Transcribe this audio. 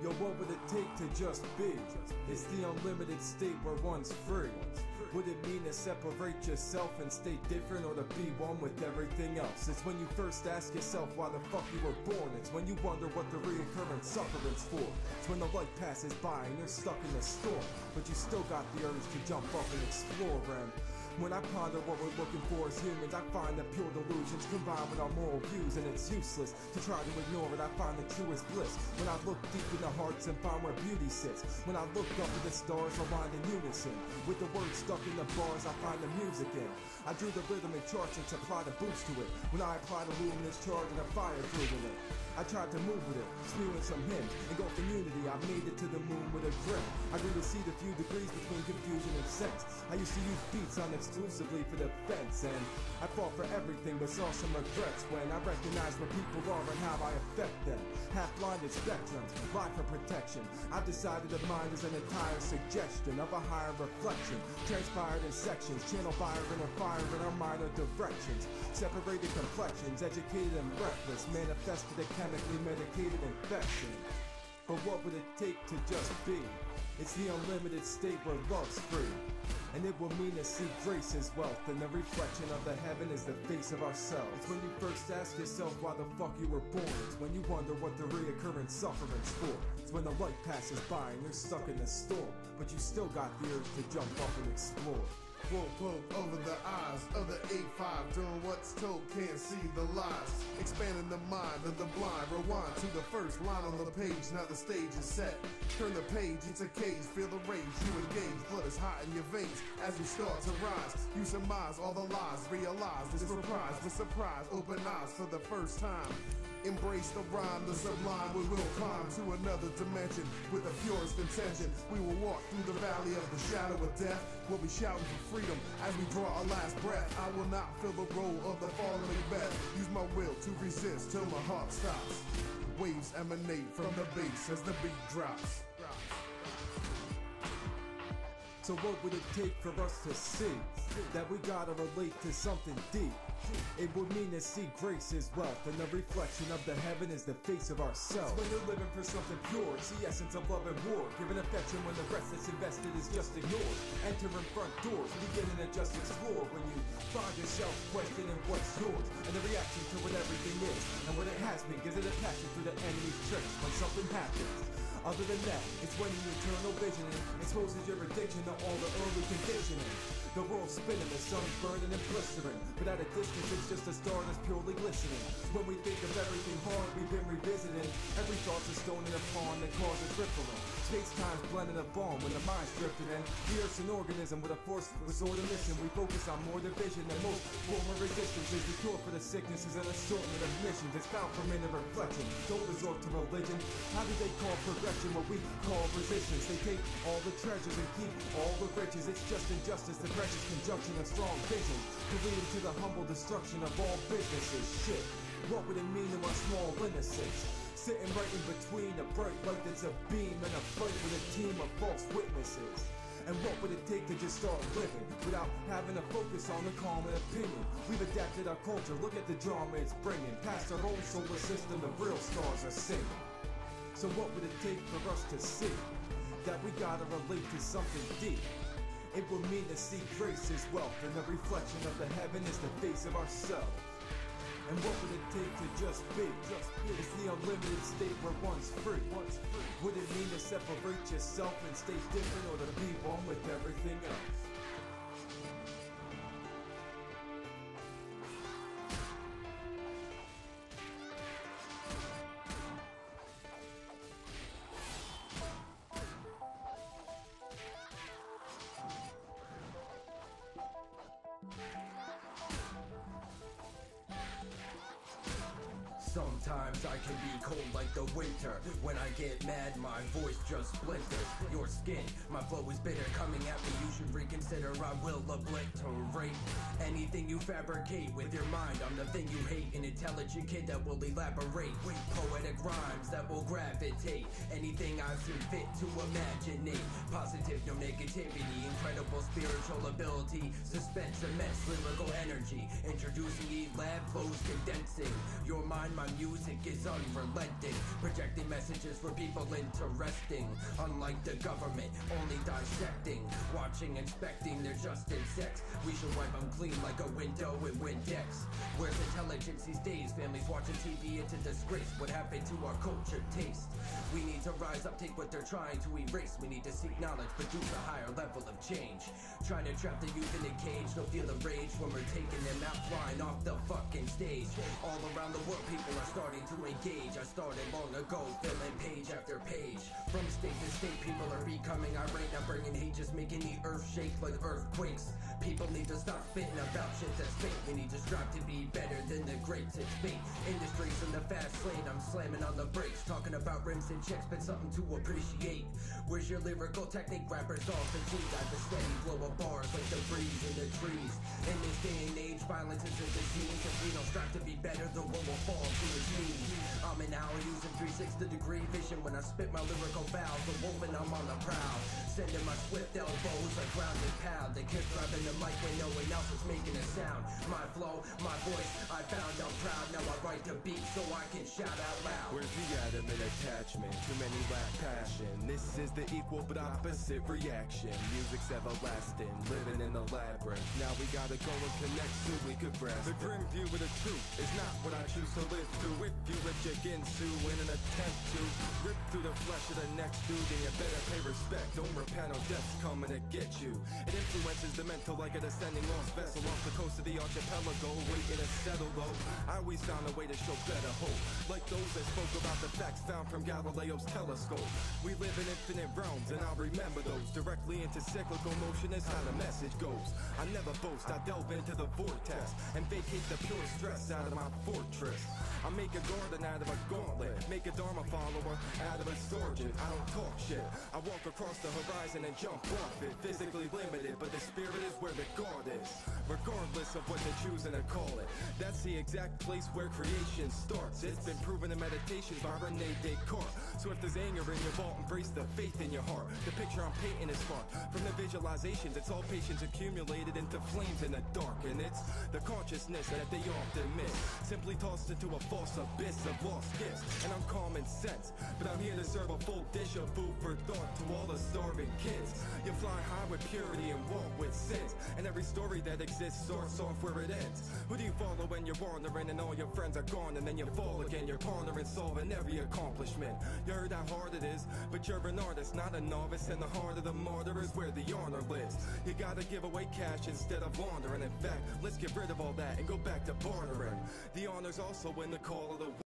Yo, what would it take to just be? It's the unlimited state where one's free. Would it mean to separate yourself and stay different, or to be one with everything else? It's when you first ask yourself why the fuck you were born. It's when you wonder what the reoccurring suffering's for. It's when the light passes by and you're stuck in the storm, but you still got the urge to jump up and explore. And when I ponder what we're looking for as humans, I find that pure delusions combined with our moral views, and it's useless to try to ignore it. I find the truest bliss when I look deep in the hearts and find where beauty sits. When I look up at the stars aligned in unison with the words stuck in the bars, I find the music in. I drew the rhythm in charts and supply the boost to it. When I apply the luminous charge and a fire grew in it, I tried to move with it, spewing some hymns. Engulfed in unity, I made it to the moon with a grin. I grew to see the few degrees between confusion and sense. I used to use beats on exclusively for defense, and I fought for everything but saw some regrets when I recognized where people are and how I affect them. Half-blinded spectrums, lie for protection. I've decided that mind is an entire suggestion of a higher reflection, transpired in sections, channel fire and fire in our minor directions. Separated complexions, educated and reckless, manifested a chemically medicated infection. But what would it take to just be? It's the unlimited state where love's free, and it will mean to see grace as wealth, and the reflection of the heaven is the face of ourselves. It's when you first ask yourself why the fuck you were born. It's when you wonder what the reoccurring suffering's for. It's when the light passes by and you're stuck in the storm, but you still got the urge to jump up and explore. Poke over the eyes of the 8-5, doing what's told, can't see the lies. Expanding the mind of the blind, rewind to the first line on the page, now the stage is set. Turn the page, it's a cage, feel the rage, you engage, blood is hot in your veins as you start to rise. You surmise all the lies, realize this reprise with surprise, open eyes for the first time. Embrace the rhyme, the sublime, we will climb to another dimension with the purest intention. We will walk through the valley of the shadow of death. We'll be shouting for freedom as we draw our last breath. I will not fill the role of the fallen Macbeth. Use my will to resist till my heart stops. Waves emanate from the bass as the beat drops. So what would it take for us to see that we gotta relate to something deep? It would mean to see grace as wealth, and the reflection of the heaven is the face of ourselves. When you're living for something pure, it's the essence of love and war. Giving affection when the rest that's invested is just ignored. Entering front doors, beginning to just explore. When you find yourself questioning what's yours, and the reaction to what everything is, and what it has been, gives it a passion through the enemy's tricks when something happens. Other than that, it's when the eternal visioning exposes your addiction to all the early conditioning. The world's spinning, the sun's burning and blistering, but at a distance it's just a star that's purely glistening. When we think of everything hard we've been revisiting, every thought's a stone in a pond that causes rippling. Space-time's blending a bomb when the mind's drifting in. The earth's an organism with a force resort of mission. We focus on more division than most form of resistance. Is the cure for the sickness is an assortment of missions. It's found from inner reflection. Don't resort to religion. How do they call progression what we call resistance? They take all the treasures and keep all the riches. It's just injustice, the precious conjunction of strong vision to lead to the humble destruction of all businesses. Shit, what would it mean to our small innocence? Sitting right in between a bright light that's a beam and a fight with a team of false witnesses. And what would it take to just start living without having to focus on the common opinion? We've adapted our culture, look at the drama it's bringing. Past our own solar system, the real stars are singing. So what would it take for us to see that we gotta relate to something deep? It would mean to see grace as wealth, and the reflection of the heaven is the face of ourselves. And what would it take to just be? It's the unlimited state where one's free. Would it mean to separate yourself and stay different, or to be one with everything else? Sometimes I can be cold like the winter. When I get mad, my voice just splinters. Your skin, my flow is bitter coming at me. You should reconsider, I will obliterate anything you fabricate with your mind. I'm the thing you hate, an intelligent kid that will elaborate. Poetic rhymes that will gravitate anything I see fit to imaginate. Positive, no negativity, incredible spiritual ability. Suspense, immense lyrical energy. Introducing lab flows condensing your mind, my music music is unrelenting, projecting messages for people interesting. Unlike the government, only dissecting, watching, inspecting, they're just insects. We should wipe them clean like a window in Windex. Where's intelligence these days? Families watching TV into disgrace. What happened to our culture taste? We need to rise up, take what they're trying to erase. We need to seek knowledge, produce a higher level of change. Trying to trap the youth in a cage, don't feel the rage when we're taking them out, flying off the fucking stage. All around the world people are starting to engage. I started long ago, filling page after page. From state to state people are becoming irate, not bringing hate, just making the earth shake like earthquakes. People need to stop spitting about shit that's fake. We need to strive to be better than the greats. It's fate, industries in the fast lane. I'm slamming on the brakes, talking about rims and checks, but something to appreciate. Where's your lyrical technique? Rappers all fatigued. I the steady flow of bars like the breeze in the trees. In this day and age, violence is a disease. If we don't strive to be better, the world will fall to its knees. I'm an owl using 360-degree vision when I spit my lyrical vows. A wolf and I'm on the prowl, sending my swift elbows like grounded pound. They keep grabbing the mic when no one else is making a sound. My flow, my voice, I found I'm proud. Now I write the beat so I can shout out loud. Where's the atom in attachment? Too many lack passion. This is the equal but opposite reaction. Music's everlasting, living in the labyrinth. Now we gotta go and connect so we could grasp the grim view of the truth is not what I choose to live through. If you lift your ginsu in an attempt to rip through the flesh of the next dude, then you better pay respect. Don't repent or death's coming to get you. It influences the mental like a descending lost vessel off the coast of the archipelago, waiting to settle low. I always found a way to show better hope, like those that spoke about the facts found from Galileo's telescope. We live in infinite realms and I'll remember those. Directly into cyclical motion is how the message goes. I never boast, I delve into the vortex and vacate the pure stress out of my fortress. I make a garden out of a gauntlet, make a Dharma follower out of a sergeant. I don't talk shit, I walk across the horizon and jump off it. Physically limited, but the spirit is where the God is. Regardless of what they're choosing to call it, that's the exact place where creation starts. It's been proven in meditations by Rene Descartes. So if there's anger in your vault, embrace the faith in your heart. The picture I'm painting is far from the visualizations. It's all patience accumulated into flames in the dark, and it's the consciousness that they often miss, simply tossed into a false abyss of lost gifts. And I'm common sense, but I'm here to serve a full dish of food for thought to all the starving kids. You fly high with purity and walk with sins, and every story that exists starts off where it ends. Who do you follow when you're wandering and all your friends are gone, and then you fall again? You're pondering, solving every accomplishment. You heard how hard it is, but you're an artist, not a novice, and the heart of the martyr is where the honor lives. You gotta give away cash instead of laundering. In fact, let's get rid of all that and go back to bartering. The honor's also in the call of the